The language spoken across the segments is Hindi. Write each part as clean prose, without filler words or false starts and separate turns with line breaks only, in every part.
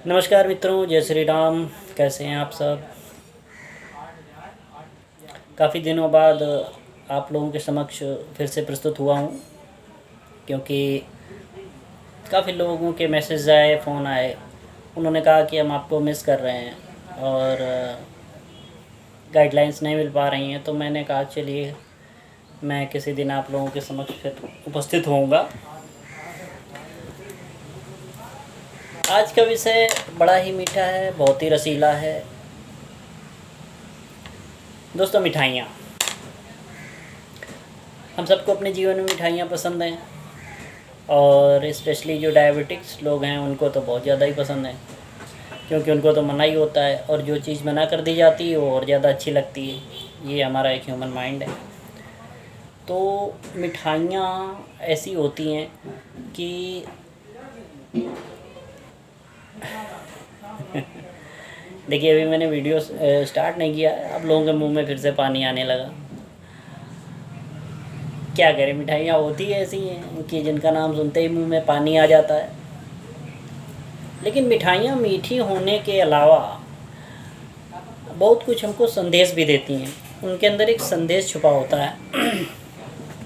नमस्कार मित्रों, जय श्री राम। कैसे हैं आप सब? काफ़ी दिनों बाद आप लोगों के समक्ष फिर से प्रस्तुत हुआ हूँ, क्योंकि काफ़ी लोगों के मैसेज आए, फ़ोन आए। उन्होंने कहा कि हम आपको मिस कर रहे हैं और गाइडलाइंस नहीं मिल पा रही हैं। तो मैंने कहा चलिए मैं किसी दिन आप लोगों के समक्ष फिर उपस्थित होऊंगा। आज का विषय बड़ा ही मीठा है, बहुत ही रसीला है दोस्तों। मिठाइयाँ, हम सबको अपने जीवन में मिठाइयाँ पसंद हैं और स्पेशली जो डायबिटिक्स लोग हैं उनको तो बहुत ज़्यादा ही पसंद है, क्योंकि उनको तो मना ही होता है और जो चीज़ मना कर दी जाती है वो और ज़्यादा अच्छी लगती है। ये हमारा एक ह्यूमन माइंड है। तो मिठाइयाँ ऐसी होती हैं कि देखिए, अभी मैंने वीडियो स्टार्ट नहीं किया है, आप लोगों के मुंह में फिर से पानी आने लगा। क्या करें, मिठाइयाँ होती ऐसी हैं कि जिनका नाम सुनते ही मुंह में पानी आ जाता है। लेकिन मिठाइयाँ मीठी होने के अलावा बहुत कुछ हमको संदेश भी देती हैं। उनके अंदर एक संदेश छुपा होता है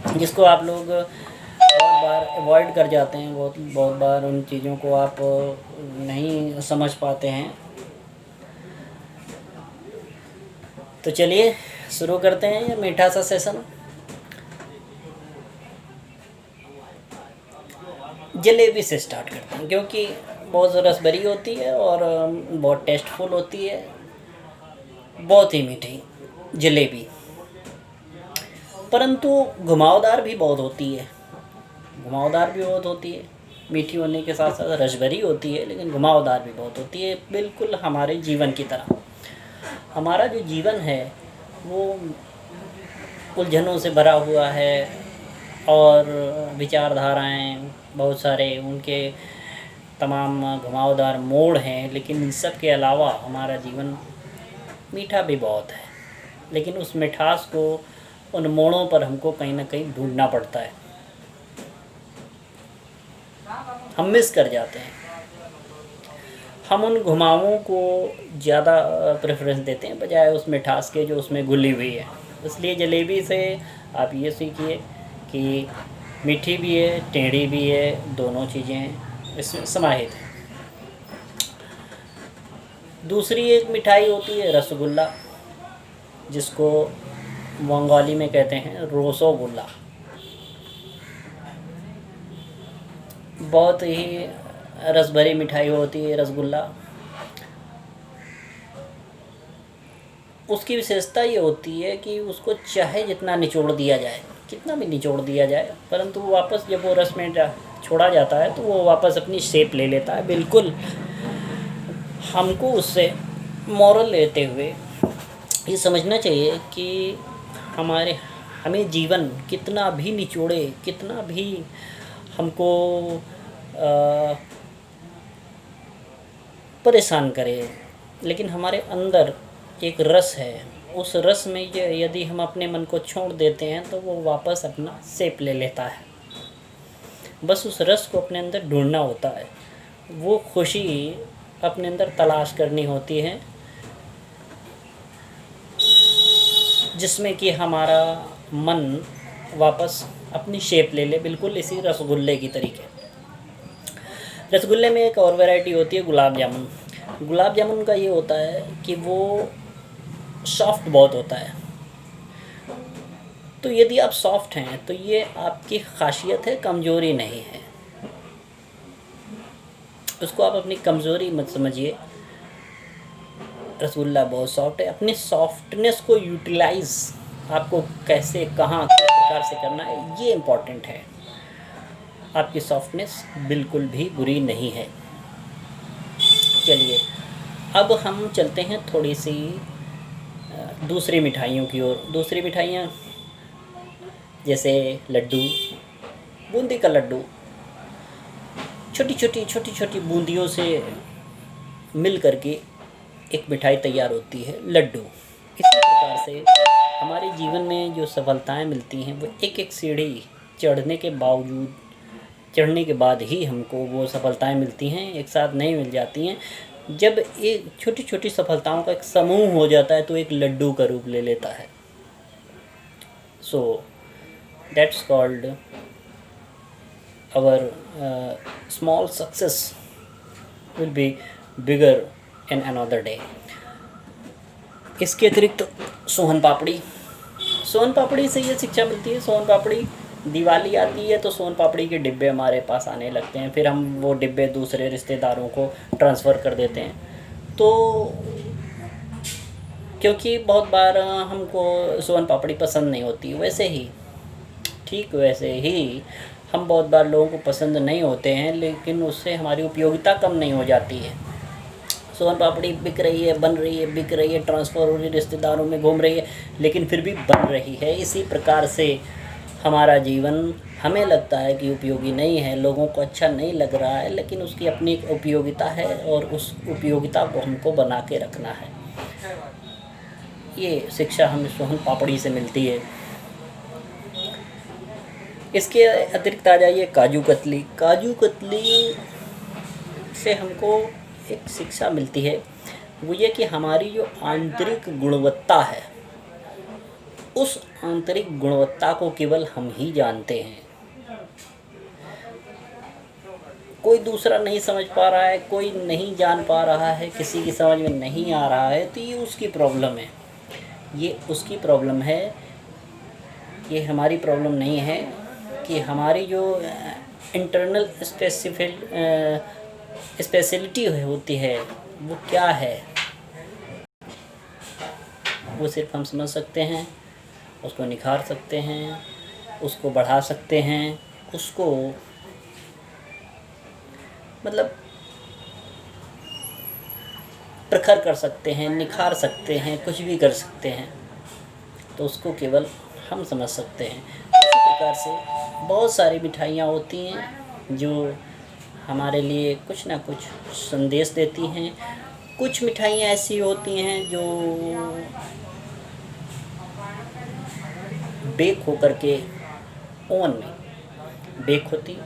जिसको आप लोग बहुत बार अवॉइड कर जाते हैं। बहुत बार उन चीज़ों को आप नहीं समझ पाते हैं। तो चलिए शुरू करते हैं ये मीठा सा सेशन। जलेबी से स्टार्ट करते हैं, क्योंकि बहुत रस भरी होती है और बहुत टेस्टफुल होती है, बहुत ही मीठी जलेबी। परंतु घुमावदार भी बहुत होती है, मीठी होने के साथ साथ रस भरी होती है, लेकिन घुमावदार भी बहुत होती है। बिल्कुल हमारे जीवन की तरह। हमारा जो जीवन है वो उलझनों से भरा हुआ है और विचारधाराएं बहुत सारे उनके तमाम घुमावदार मोड़ हैं। लेकिन इन सब के अलावा हमारा जीवन मीठा भी बहुत है, लेकिन उस मिठास को उन मोड़ों पर हमको कहीं ना कहीं ढूंढना पड़ता है। हम मिस कर जाते हैं। हम उन घुमावों को ज़्यादा प्रेफरेंस देते हैं बजाय उस मिठास के जो उसमें घुली हुई है। इसलिए जलेबी से आप ये सीखिए कि मीठी भी है, टेढ़ी भी है, दोनों चीज़ें इसमें समाहित हैं। दूसरी एक मिठाई होती है रसगुल्ला, जिसको बंगाली में कहते हैं रसोगुल्ला। बहुत ही रस भरी मिठाई होती है रसगुल्ला। उसकी विशेषता ये होती है कि उसको चाहे जितना निचोड़ दिया जाए, कितना भी निचोड़ दिया जाए, परंतु वापस जब वो रस में छोड़ा जाता है तो वो वापस अपनी शेप ले लेता है। बिल्कुल हमको उससे मॉरल लेते हुए ये समझना चाहिए कि हमें जीवन कितना भी निचोड़े, कितना भी हमको परेशान करे, लेकिन हमारे अंदर एक रस है। उस रस में यदि हम अपने मन को छोड़ देते हैं तो वो वापस अपना शेप ले लेता है। बस उस रस को अपने अंदर ढूंढना होता है, वो खुशी अपने अंदर तलाश करनी होती है, जिसमें कि हमारा मन वापस अपनी शेप ले ले, बिल्कुल इसी रसगुल्ले की तरीके। रसगुल्ले में एक और वैरायटी होती है गुलाब जामुन। गुलाब जामुन का ये होता है कि वो सॉफ्ट बहुत होता है। तो यदि आप सॉफ्ट हैं तो ये आपकी खासियत है, कमज़ोरी नहीं है। उसको आप अपनी कमज़ोरी मत समझिए। रसगुल्ला बहुत सॉफ्ट है। अपनी सॉफ्टनेस को यूटिलाइज़ आपको कैसे, कहाँ, किस प्रकार से करना है, ये इम्पॉर्टेंट है। आपकी सॉफ्टनेस बिल्कुल भी बुरी नहीं है। चलिए अब हम चलते हैं थोड़ी सी दूसरी मिठाइयों की ओर। दूसरी मिठाइयाँ जैसे लड्डू, बूंदी का लड्डू। छोटी छोटी बूंदियों से मिल करके एक मिठाई तैयार होती है, लड्डू। इसी प्रकार से हमारे जीवन में जो सफलताएं मिलती हैं वो एक एक सीढ़ी चढ़ने के बावजूद चढ़ने के बाद ही हमको वो सफलताएं मिलती हैं, एक साथ नहीं मिल जाती हैं। जब एक छोटी छोटी सफलताओं का एक समूह हो जाता है तो एक लड्डू का रूप ले लेता है। So that's called our small success will be bigger in another day. इसके अतिरिक्त सोहन पापड़ी से ये शिक्षा मिलती है। सोहन पापड़ी, दिवाली आती है तो सोहन पापड़ी के डिब्बे हमारे पास आने लगते हैं, फिर हम वो डिब्बे दूसरे रिश्तेदारों को ट्रांसफ़र कर देते हैं। तो क्योंकि बहुत बार हमको सोहन पापड़ी पसंद नहीं होती, वैसे ही हम बहुत बार लोगों को पसंद नहीं होते हैं, लेकिन उससे हमारी उपयोगिता कम नहीं हो जाती है। सोहन पापड़ी बिक रही है, बन रही है, बिक रही है, ट्रांसफ़र हो रही है, रिश्तेदारों में घूम रही है, लेकिन फिर भी बन रही है। इसी प्रकार से हमारा जीवन हमें लगता है कि उपयोगी नहीं है, लोगों को अच्छा नहीं लग रहा है, लेकिन उसकी अपनी एक उपयोगिता है और उस उपयोगिता को हमको बना के रखना है। ये शिक्षा हमें सोहन पापड़ी से मिलती है। इसके अतिरिक्त आ जाइए काजू कतली से हमको एक शिक्षा मिलती है, वो ये कि हमारी जो आंतरिक गुणवत्ता है, उस आंतरिक गुणवत्ता को केवल हम ही जानते हैं। कोई दूसरा नहीं समझ पा रहा है, कोई नहीं जान पा रहा है, किसी की समझ में नहीं आ रहा है, तो ये उसकी प्रॉब्लम है, ये उसकी प्रॉब्लम है। ये हमारी प्रॉब्लम नहीं है कि हमारी जो इंटरनल स्पेशलिटी होती है वो क्या है, वो सिर्फ हम समझ सकते हैं, उसको निखार सकते हैं, उसको बढ़ा सकते हैं, उसको मतलब प्रखर कर सकते हैं, निखार सकते हैं, कुछ भी कर सकते हैं, तो उसको केवल हम समझ सकते हैं। इसी प्रकार से बहुत सारी मिठाइयाँ होती हैं जो हमारे लिए कुछ ना कुछ संदेश देती हैं। कुछ मिठाइयाँ ऐसी होती हैं जो बेक होकर के ओवन में बेक होती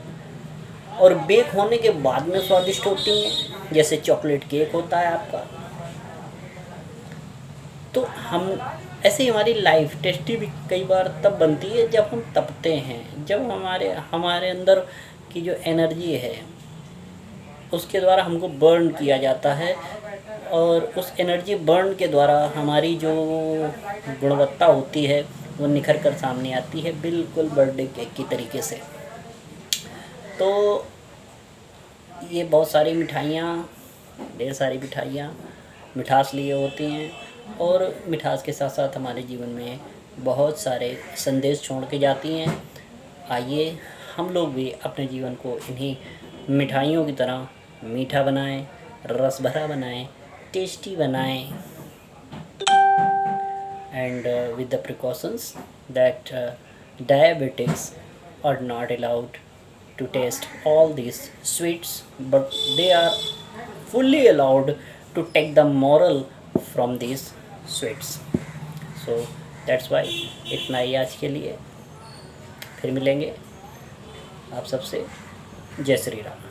और बेक होने के बाद में स्वादिष्ट होती हैं, जैसे चॉकलेट केक होता है आपका। तो हम ऐसे ही हमारी लाइफ टेस्टी भी कई बार तब बनती है जब हम तपते हैं, जब हमारे अंदर की जो एनर्जी है उसके द्वारा हमको बर्न किया जाता है, और उस एनर्जी बर्न के द्वारा हमारी जो गुणवत्ता होती है वो निखर कर सामने आती है, बिल्कुल बर्थडे केक की तरीके से। तो ये बहुत सारी मिठाइयाँ, ढेर सारी मिठाइयाँ मिठास लिए होती हैं, और मिठास के साथ साथ हमारे जीवन में बहुत सारे संदेश छोड़ के जाती हैं। आइए हम लोग भी अपने जीवन को इन्हीं मिठाइयों की तरह मीठा बनाएं, रस भरा बनाएं, टेस्टी बनाएं, and with the precautions that diabetics are not allowed to taste all these sweets, but they are fully allowed to take the moral from these sweets. So that's why इतना ही आज के लिए, फिर मिलेंगे आप सबसे। जय श्री राम।